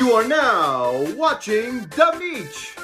You are now watching The Meech.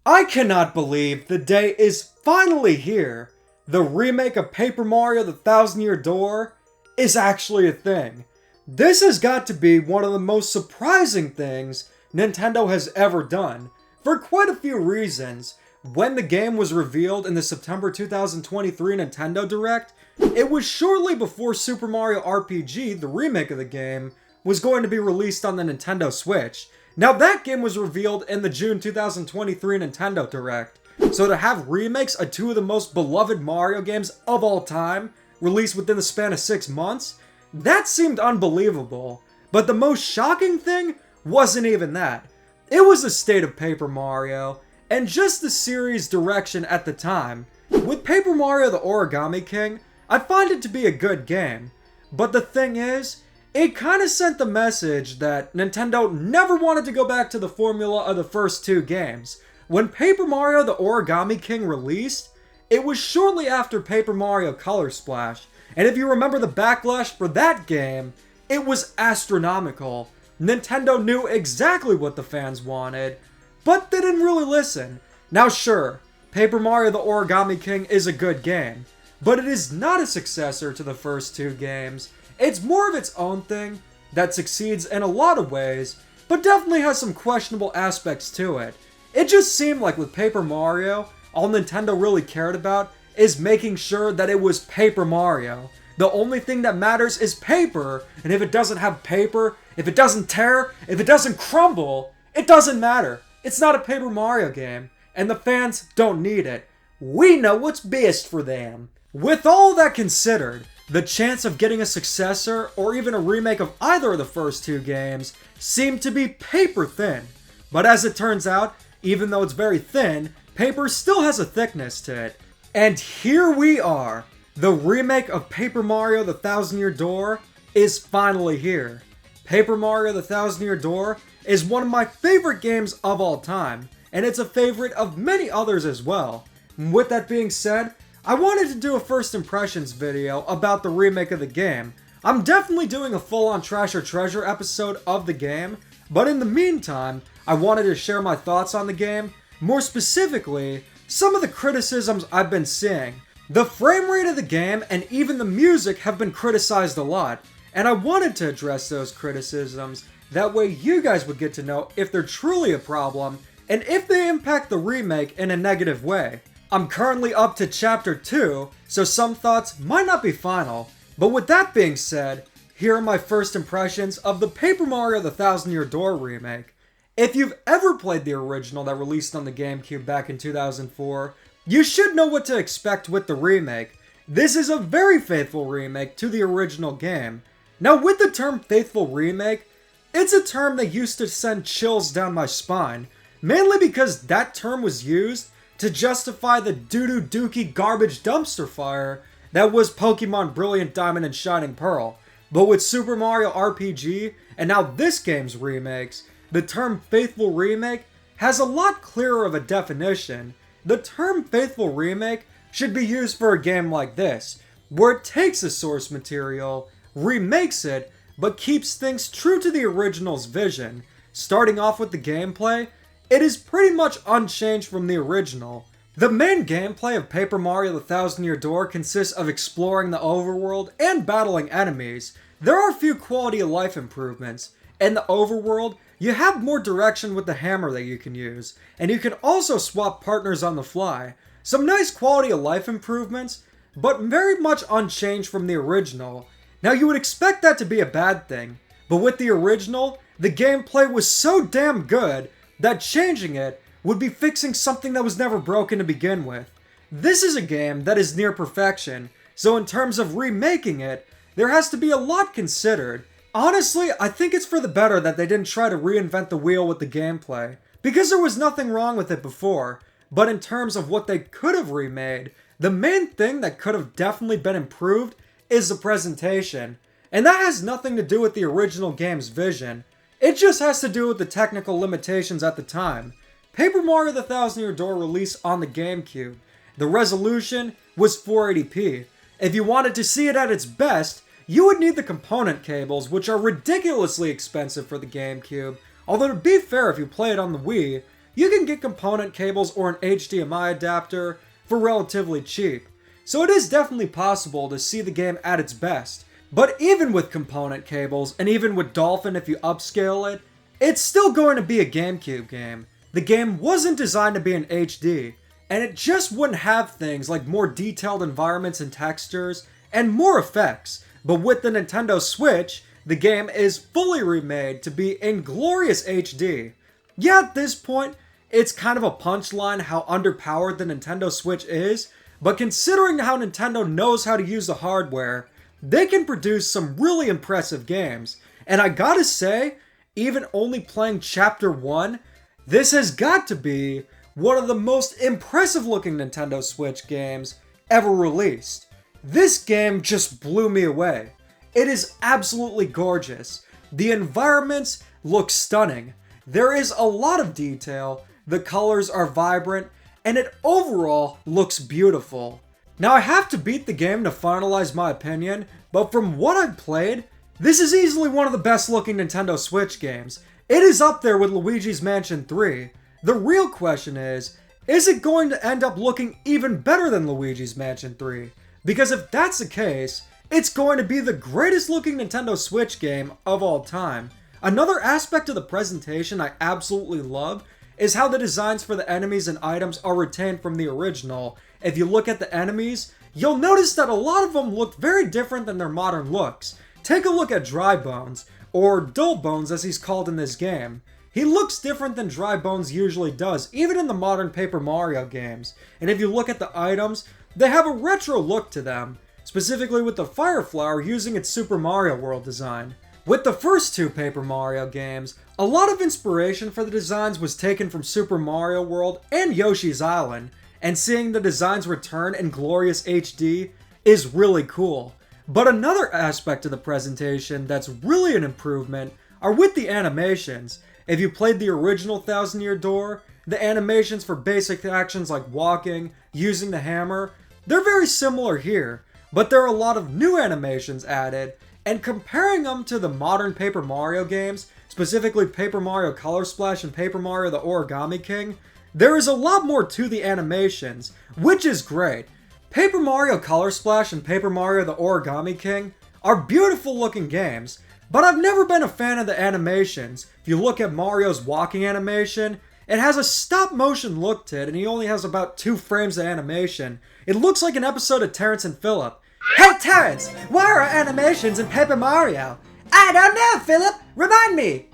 I cannot believe the day is finally here. The remake of Paper Mario The Thousand Year Door is actually a thing. This has got to be one of the most surprising things Nintendo has ever done, for quite a few reasons. When the game was revealed in the September 2023 Nintendo Direct, it was shortly before Super Mario RPG, the remake of the game, was going to be released on the Nintendo Switch. Now that game was revealed in the June 2023 Nintendo Direct, so to have remakes of two of the most beloved Mario games of all time released within the span of 6 months, that seemed unbelievable. But the most shocking thing wasn't even that. It was the state of Paper Mario, and just the series' direction at the time. With Paper Mario the Origami King, I find it to be a good game, but the thing is, it kinda sent the message that Nintendo never wanted to go back to the formula of the first two games. When Paper Mario the Origami King released, it was shortly after Paper Mario Color Splash, and if you remember the backlash for that game, it was astronomical. Nintendo knew exactly what the fans wanted, but they didn't really listen. Now sure, Paper Mario the Origami King is a good game, but it is not a successor to the first two games. It's more of its own thing that succeeds in a lot of ways, but definitely has some questionable aspects to it. It just seemed like with Paper Mario, all Nintendo really cared about is making sure that it was Paper Mario. The only thing that matters is paper, and if it doesn't have paper, if it doesn't tear, if it doesn't crumble, it doesn't matter. It's not a Paper Mario game, and the fans don't need it. We know what's best for them. With all that considered, the chance of getting a successor or even a remake of either of the first two games seemed to be paper thin. But as it turns out, even though it's very thin, paper still has a thickness to it. And here we are. The remake of Paper Mario The Thousand Year Door is finally here. Paper Mario The Thousand Year Door is one of my favorite games of all time, and it's a favorite of many others as well. With that being said, I wanted to do a first impressions video about the remake of the game. I'm definitely doing a full-on Trash or Treasure episode of the game, but in the meantime, I wanted to share my thoughts on the game, more specifically, some of the criticisms I've been seeing. The frame rate of the game and even the music have been criticized a lot, and I wanted to address those criticisms, that way you guys would get to know if they're truly a problem, and if they impact the remake in a negative way. I'm currently up to Chapter 2, so some thoughts might not be final, but with that being said, here are my first impressions of the Paper Mario The Thousand Year Door remake. If you've ever played the original that released on the GameCube back in 2004, you should know what to expect with the remake. This is a very faithful remake to the original game. Now with the term faithful remake, it's a term that used to send chills down my spine, mainly because that term was used to justify the doo-doo dookie garbage dumpster fire that was Pokemon Brilliant Diamond and Shining Pearl. But with Super Mario RPG, and now this game's remakes, the term faithful remake has a lot clearer of a definition. The term faithful remake should be used for a game like this, where it takes the source material, remakes it, but keeps things true to the original's vision. Starting off with the gameplay, it is pretty much unchanged from the original. The main gameplay of Paper Mario The Thousand Year Door consists of exploring the overworld and battling enemies. There are a few quality of life improvements. In the overworld, you have more direction with the hammer that you can use, and you can also swap partners on the fly. Some nice quality of life improvements, but very much unchanged from the original. Now you would expect that to be a bad thing, but with the original, the gameplay was so damn good that changing it would be fixing something that was never broken to begin with. This is a game that is near perfection, so in terms of remaking it, there has to be a lot considered. Honestly, I think it's for the better that they didn't try to reinvent the wheel with the gameplay, because there was nothing wrong with it before, but in terms of what they could have remade, the main thing that could have definitely been improved is the presentation, and that has nothing to do with the original game's vision. It just has to do with the technical limitations at the time. Paper Mario The Thousand Year Door released on the GameCube. The resolution was 480p. If you wanted to see it at its best, you would need the component cables, which are ridiculously expensive for the GameCube. Although to be fair, if you play it on the Wii, you can get component cables or an HDMI adapter for relatively cheap. So it is definitely possible to see the game at its best. But even with component cables, and even with Dolphin if you upscale it, it's still going to be a GameCube game. The game wasn't designed to be in HD, and it just wouldn't have things like more detailed environments and textures, and more effects. But with the Nintendo Switch, the game is fully remade to be in glorious HD. Yeah, at this point, it's kind of a punchline how underpowered the Nintendo Switch is, but considering how Nintendo knows how to use the hardware, they can produce some really impressive games. And I gotta say, even only playing Chapter 1, this has got to be one of the most impressive looking Nintendo Switch games ever released. This game just blew me away. It is absolutely gorgeous. The environments look stunning. There is a lot of detail, the colors are vibrant, and it overall looks beautiful. Now I have to beat the game to finalize my opinion, but from what I've played, this is easily one of the best looking Nintendo Switch games. It is up there with Luigi's Mansion 3. The real question is it going to end up looking even better than Luigi's Mansion 3? Because if that's the case, it's going to be the greatest looking Nintendo Switch game of all time. Another aspect of the presentation I absolutely love is how the designs for the enemies and items are retained from the original. If you look at the enemies, you'll notice that a lot of them look very different than their modern looks. Take a look at Dry Bones, or Dull Bones as he's called in this game. He looks different than Dry Bones usually does, even in the modern Paper Mario games. And if you look at the items, they have a retro look to them, specifically with the Fire Flower using its Super Mario World design. With the first two Paper Mario games, a lot of inspiration for the designs was taken from Super Mario World and Yoshi's Island, and seeing the designs return in glorious HD is really cool. But another aspect of the presentation that's really an improvement are with the animations. If you played the original Thousand Year Door, the animations for basic actions like walking, using the hammer, they're very similar here, but there are a lot of new animations added, and comparing them to the modern Paper Mario games, specifically Paper Mario Color Splash and Paper Mario the Origami King, there is a lot more to the animations, which is great. Paper Mario Color Splash and Paper Mario the Origami King are beautiful looking games, but I've never been a fan of the animations. If you look at Mario's walking animation, it has a stop motion look to it and he only has about 2 frames of animation. It looks like an episode of Terrence and Phillip. Hey Terrence, why are animations in Paper Mario? I don't know, Phillip! Remind me!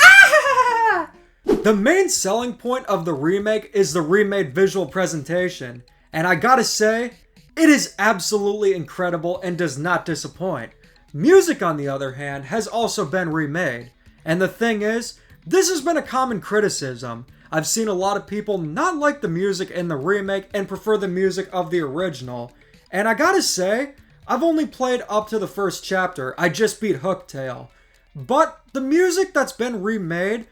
Ah! The main selling point of the remake is the remade visual presentation, and I gotta say, it is absolutely incredible and does not disappoint. Music, on the other hand, has also been remade, and the thing is, this has been a common criticism. I've seen a lot of people not like the music in the remake and prefer the music of the original. And I gotta say, I've only played up to the first chapter. I just beat Hooktail. But the music that's been remade,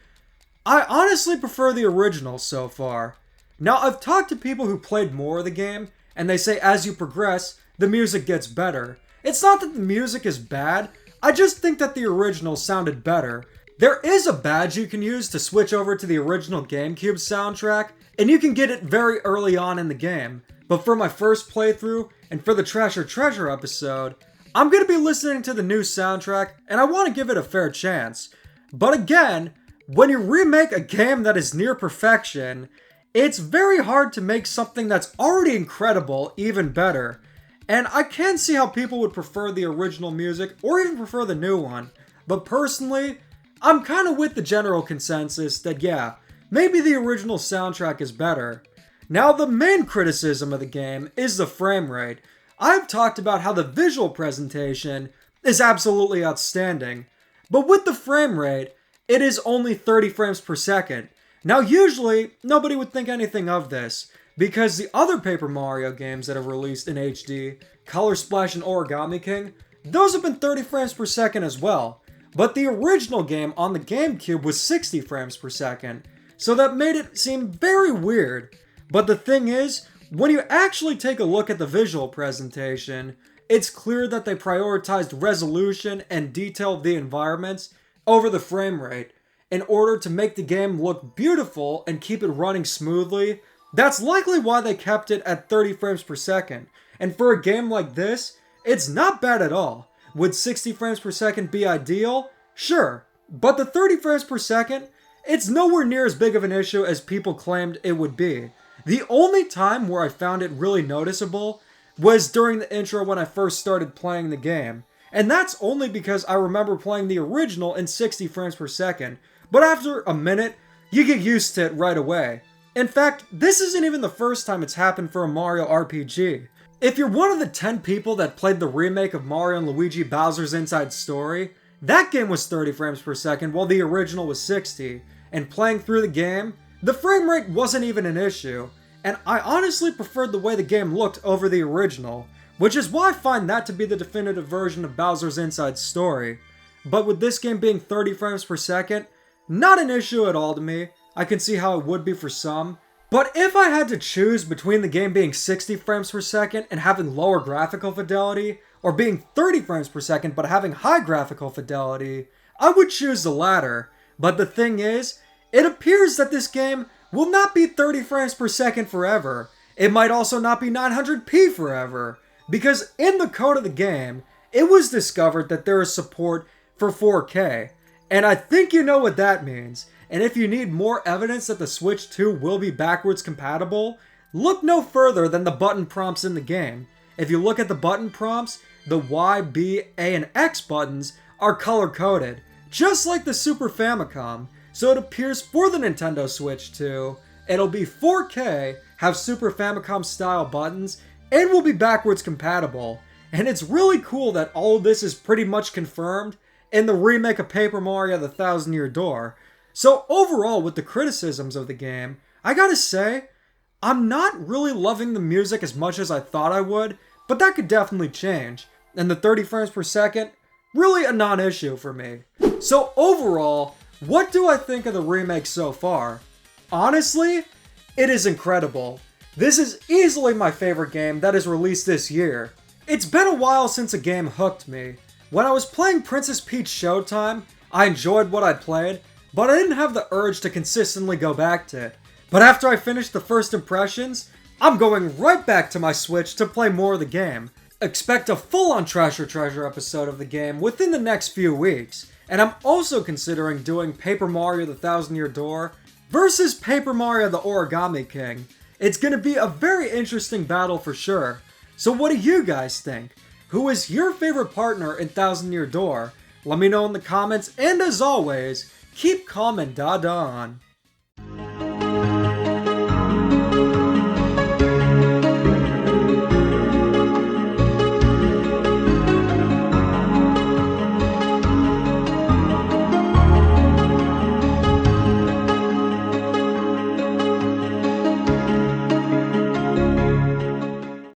I honestly prefer the original so far. Now, I've talked to people who played more of the game, and they say as you progress, the music gets better. It's not that the music is bad, I just think that the original sounded better. There is a badge you can use to switch over to the original GameCube soundtrack, and you can get it very early on in the game. But for my first playthrough, and for the Treasure Treasure episode, I'm going to be listening to the new soundtrack, and I want to give it a fair chance. But again, when you remake a game that is near perfection, it's very hard to make something that's already incredible even better. And I can see how people would prefer the original music, or even prefer the new one. But personally, I'm kind of with the general consensus that yeah, maybe the original soundtrack is better. Now, the main criticism of the game is the frame rate. I've talked about how the visual presentation is absolutely outstanding, but with the frame rate, it is only 30 frames per second. Now, usually, nobody would think anything of this, because the other Paper Mario games that have released in HD, Color Splash and Origami King, those have been 30 frames per second as well. But the original game on the GameCube was 60 frames per second, so that made it seem very weird. But the thing is, when you actually take a look at the visual presentation, it's clear that they prioritized resolution and detail of the environments over the frame rate in order to make the game look beautiful and keep it running smoothly. That's likely why they kept it at 30 frames per second. And for a game like this, it's not bad at all. Would 60 frames per second be ideal? Sure. But the 30 frames per second, it's nowhere near as big of an issue as people claimed it would be. The only time where I found it really noticeable was during the intro when I first started playing the game. And that's only because I remember playing the original in 60 frames per second. But after a minute, you get used to it right away. In fact, this isn't even the first time it's happened for a Mario RPG. If you're one of the 10 people that played the remake of Mario & Luigi Bowser's Inside Story, that game was 30 frames per second while the original was 60. And playing through the game, the frame rate wasn't even an issue. And I honestly preferred the way the game looked over the original, which is why I find that to be the definitive version of Bowser's Inside Story. But with this game being 30 frames per second, not an issue at all to me. I can see how it would be for some. But if I had to choose between the game being 60 frames per second and having lower graphical fidelity, or being 30 frames per second but having high graphical fidelity, I would choose the latter. But the thing is, it appears that this game will not be 30 frames per second forever. It might also not be 900p forever. Because in the code of the game, it was discovered that there is support for 4K. And I think you know what that means. And if you need more evidence that the Switch 2 will be backwards compatible, look no further than the button prompts in the game. If you look at the button prompts, the Y, B, A, and X buttons are color-coded, just like the Super Famicom. So it appears for the Nintendo Switch 2, it'll be 4K, have Super Famicom style buttons, and will be backwards compatible. And it's really cool that all of this is pretty much confirmed in the remake of Paper Mario The Thousand Year Door. So overall, with the criticisms of the game, I gotta say, I'm not really loving the music as much as I thought I would, but that could definitely change. And the 30 frames per second, really a non-issue for me. So overall, what do I think of the remake so far? Honestly, it is incredible. This is easily my favorite game that is released this year. It's been a while since a game hooked me. When I was playing Princess Peach Showtime, I enjoyed what I played, but I didn't have the urge to consistently go back to it. But after I finished the first impressions, I'm going right back to my Switch to play more of the game. Expect a full-on Treasure episode of the game within the next few weeks. And I'm also considering doing Paper Mario The Thousand Year Door versus Paper Mario The Origami King. It's gonna be a very interesting battle for sure. So what do you guys think? Who is your favorite partner in Thousand Year Door? Let me know in the comments, and as always, keep calm and da-da on.